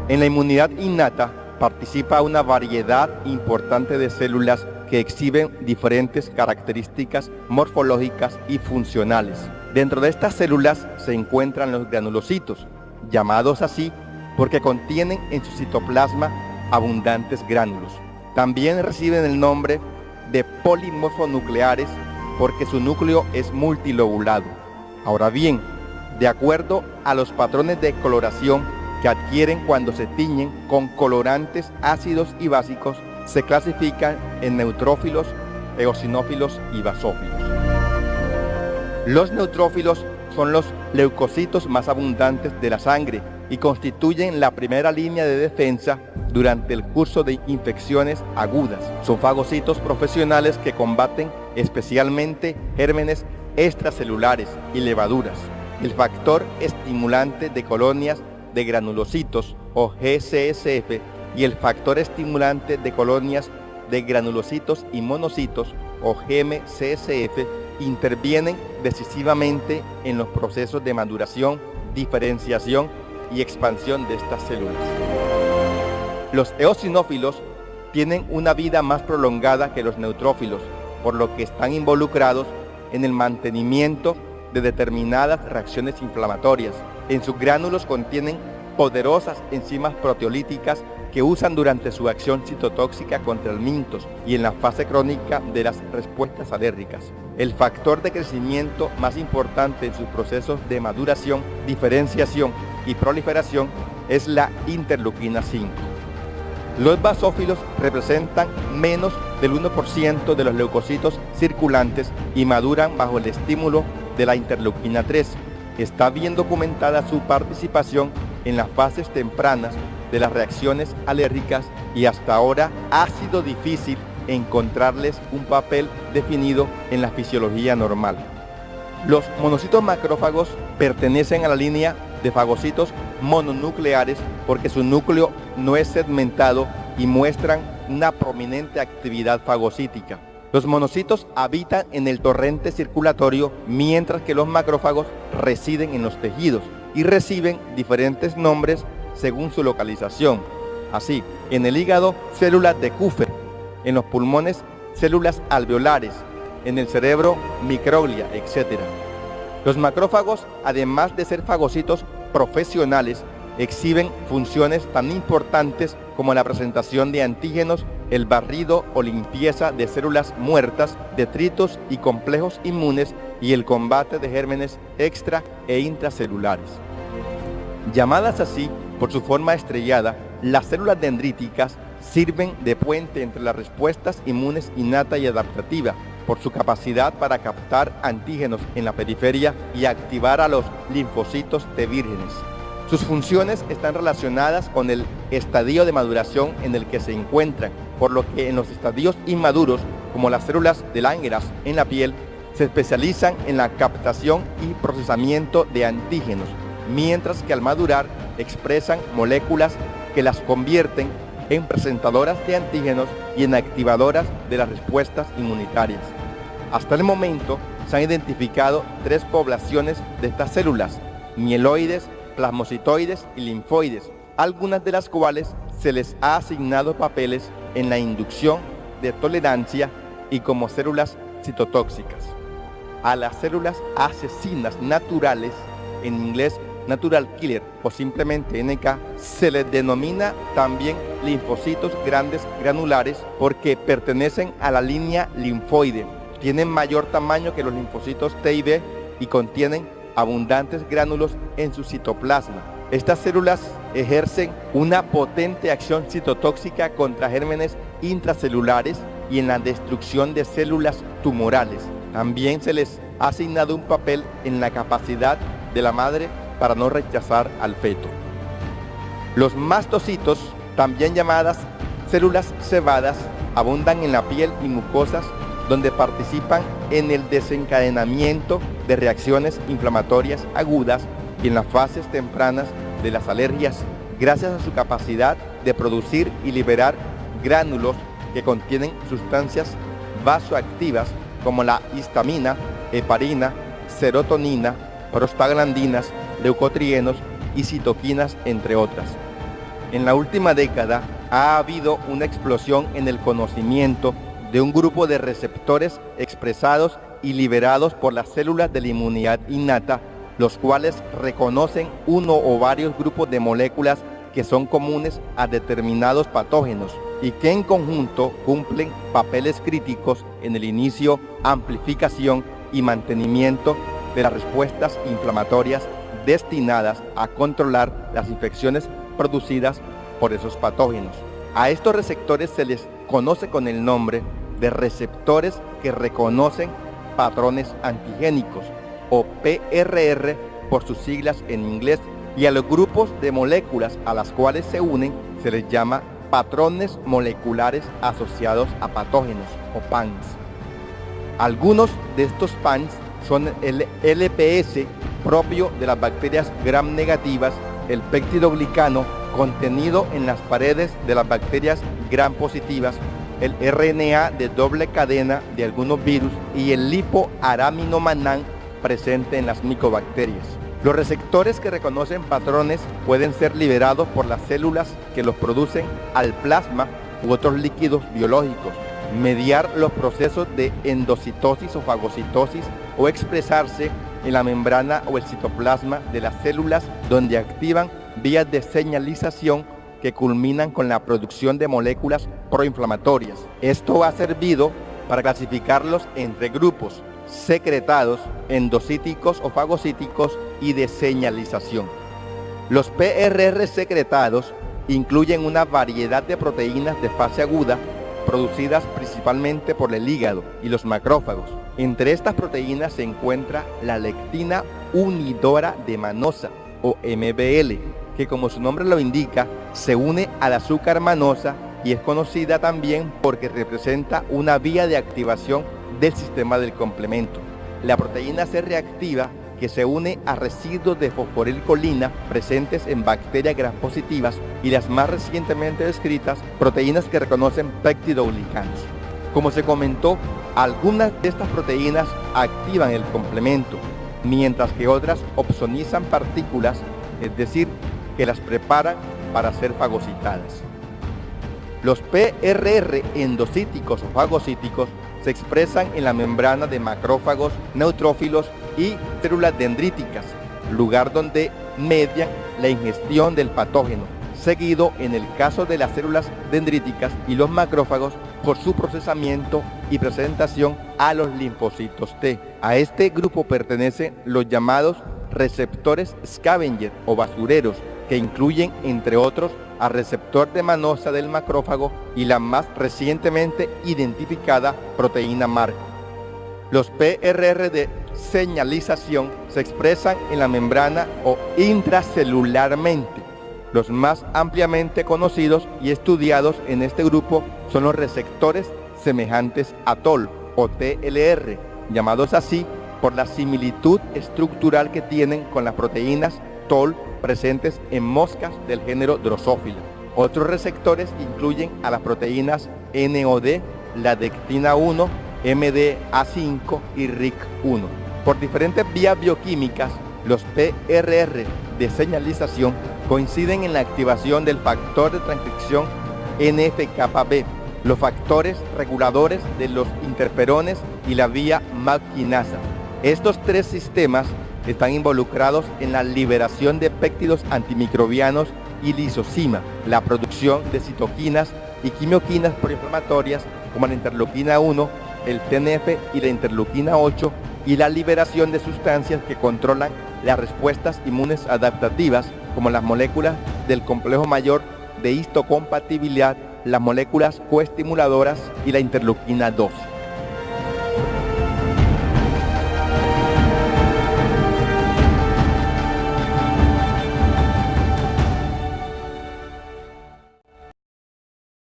En la inmunidad innata participa una variedad importante de células que exhiben diferentes características morfológicas y funcionales. Dentro de estas células se encuentran los granulocitos, llamados así porque contienen en su citoplasma abundantes gránulos. También reciben el nombre de polimorfonucleares porque su núcleo es multilobulado. Ahora bien, de acuerdo a los patrones de coloración que adquieren cuando se tiñen con colorantes ácidos y básicos, se clasifican en neutrófilos, eosinófilos y basófilos. Los neutrófilos son los leucocitos más abundantes de la sangre y constituyen la primera línea de defensa durante el curso de infecciones agudas. Son fagocitos profesionales que combaten especialmente gérmenes extracelulares y levaduras. El factor estimulante de colonias de granulocitos o GCSF y el factor estimulante de colonias de granulocitos y monocitos o GMCSF intervienen decisivamente en los procesos de maduración, diferenciación y expansión de estas células. Los eosinófilos tienen una vida más prolongada que los neutrófilos, por lo que están involucrados en el mantenimiento de determinadas reacciones inflamatorias. En sus gránulos contienen poderosas enzimas proteolíticas que usan durante su acción citotóxica contra elementos y en la fase crónica de las respuestas alérgicas. El factor de crecimiento más importante en sus procesos de maduración, diferenciación y proliferación es la interleuquina 5. Los basófilos representan menos del 1% de los leucocitos circulantes y maduran bajo el estímulo de la interleuquina 3. Está bien documentada su participación en las fases tempranas de las reacciones alérgicas y hasta ahora ha sido difícil encontrarles un papel definido en la fisiología normal. Los monocitos macrófagos pertenecen a la línea de fagocitos mononucleares porque su núcleo no es segmentado y muestran una prominente actividad fagocítica. Los monocitos habitan en el torrente circulatorio, mientras que los macrófagos residen en los tejidos y reciben diferentes nombres según su localización. Así, en el hígado, células de Kupffer, en los pulmones, células alveolares, en el cerebro, microglia, etc. Los macrófagos, además de ser fagocitos profesionales, exhiben funciones tan importantes como la presentación de antígenos, el barrido o limpieza de células muertas, detritos y complejos inmunes y el combate de gérmenes extra e intracelulares. Llamadas así por su forma estrellada, las células dendríticas sirven de puente entre las respuestas inmunes innata y adaptativa, por su capacidad para captar antígenos en la periferia y activar a los linfocitos T vírgenes. Sus funciones están relacionadas con el estadio de maduración en el que se encuentran, por lo que en los estadios inmaduros, como las células de Langerhans en la piel, se especializan en la captación y procesamiento de antígenos, mientras que al madurar expresan moléculas que las convierten en presentadoras de antígenos y en activadoras de las respuestas inmunitarias. Hasta el momento se han identificado 3 poblaciones de estas células: mieloides, plasmocitoides y linfoides, algunas de las cuales se les ha asignado papeles en la inducción de tolerancia y como células citotóxicas. A las células asesinas naturales, en inglés natural killer o simplemente NK, se les denomina también linfocitos grandes granulares porque pertenecen a la línea linfoide. Tienen mayor tamaño que los linfocitos T y B y contienen abundantes gránulos en su citoplasma. Estas células ejercen una potente acción citotóxica contra gérmenes intracelulares y en la destrucción de células tumorales. También se les ha asignado un papel en la capacidad de la madre para no rechazar al feto. Los mastocitos, también llamadas células cebadas, abundan en la piel y mucosas, donde participan en el desencadenamiento de reacciones inflamatorias agudas y en las fases tempranas de las alergias, gracias a su capacidad de producir y liberar gránulos que contienen sustancias vasoactivas como la histamina, heparina, serotonina, prostaglandinas, leucotrienos y citoquinas, entre otras. En la última década ha habido una explosión en el conocimiento de un grupo de receptores expresados y liberados por las células de la inmunidad innata, los cuales reconocen uno o varios grupos de moléculas que son comunes a determinados patógenos y que en conjunto cumplen papeles críticos en el inicio, amplificación y mantenimiento de las respuestas inflamatorias destinadas a controlar las infecciones producidas por esos patógenos. A estos receptores se les conoce con el nombre de receptores que reconocen patrones antigénicos, o PRR por sus siglas en inglés, y a los grupos de moléculas a las cuales se unen se les llama patrones moleculares asociados a patógenos, o PANs. Algunos de estos PANs son el LPS propio de las bacterias gram negativas, el peptidoglicano contenido en las paredes de las bacterias gram positivas, el RNA de doble cadena de algunos virus y el lipoaraminomanán presente en las micobacterias. Los receptores que reconocen patrones pueden ser liberados por las células que los producen al plasma u otros líquidos biológicos, mediar los procesos de endocitosis o fagocitosis o expresarse en la membrana o el citoplasma de las células, donde activan vías de señalización que culminan con la producción de moléculas proinflamatorias. Esto ha servido para clasificarlos entre grupos secretados, endocíticos o fagocíticos y de señalización. Los PRR secretados incluyen una variedad de proteínas de fase aguda producidas principalmente por el hígado y los macrófagos. Entre estas proteínas se encuentra la lectina unidora de manosa, o MBL, que como su nombre lo indica, se une al azúcar manosa y es conocida también porque representa una vía de activación del sistema del complemento. La proteína C reactiva, que se une a residuos de fosforilcolina presentes en bacterias gram positivas, y las más recientemente descritas, proteínas que reconocen peptidoglicanos. Como se comentó, algunas de estas proteínas activan el complemento, mientras que otras opsonizan partículas, es decir, que las preparan para ser fagocitadas. Los PRR endocíticos o fagocíticos se expresan en la membrana de macrófagos, neutrófilos y células dendríticas, lugar donde median la ingestión del patógeno, seguido en el caso de las células dendríticas y los macrófagos por su procesamiento y presentación a los linfocitos T. A este grupo pertenecen los llamados receptores scavenger o basureros, que incluyen, entre otros, al receptor de manosa del macrófago y la más recientemente identificada proteína MARC. Los PRR de señalización se expresan en la membrana o intracelularmente. Los más ampliamente conocidos y estudiados en este grupo son los receptores semejantes a TOL o TLR, llamados así por la similitud estructural que tienen con las proteínas TOL presentes en moscas del género Drosophila. Otros receptores incluyen a las proteínas NOD, la dectina 1, MDA5 y RIC1. Por diferentes vías bioquímicas, los PRR de señalización coinciden en la activación del factor de transcripción NF-κB, los factores reguladores de los interferones y la vía MAP quinasa. Estos tres sistemas están involucrados en la liberación de péptidos antimicrobianos y lisozima, la producción de citoquinas y quimioquinas proinflamatorias como la interleuquina 1, el TNF y la interleuquina 8, y la liberación de sustancias que controlan las respuestas inmunes adaptativas como las moléculas del complejo mayor de histocompatibilidad, las moléculas coestimuladoras y la interleuquina 2.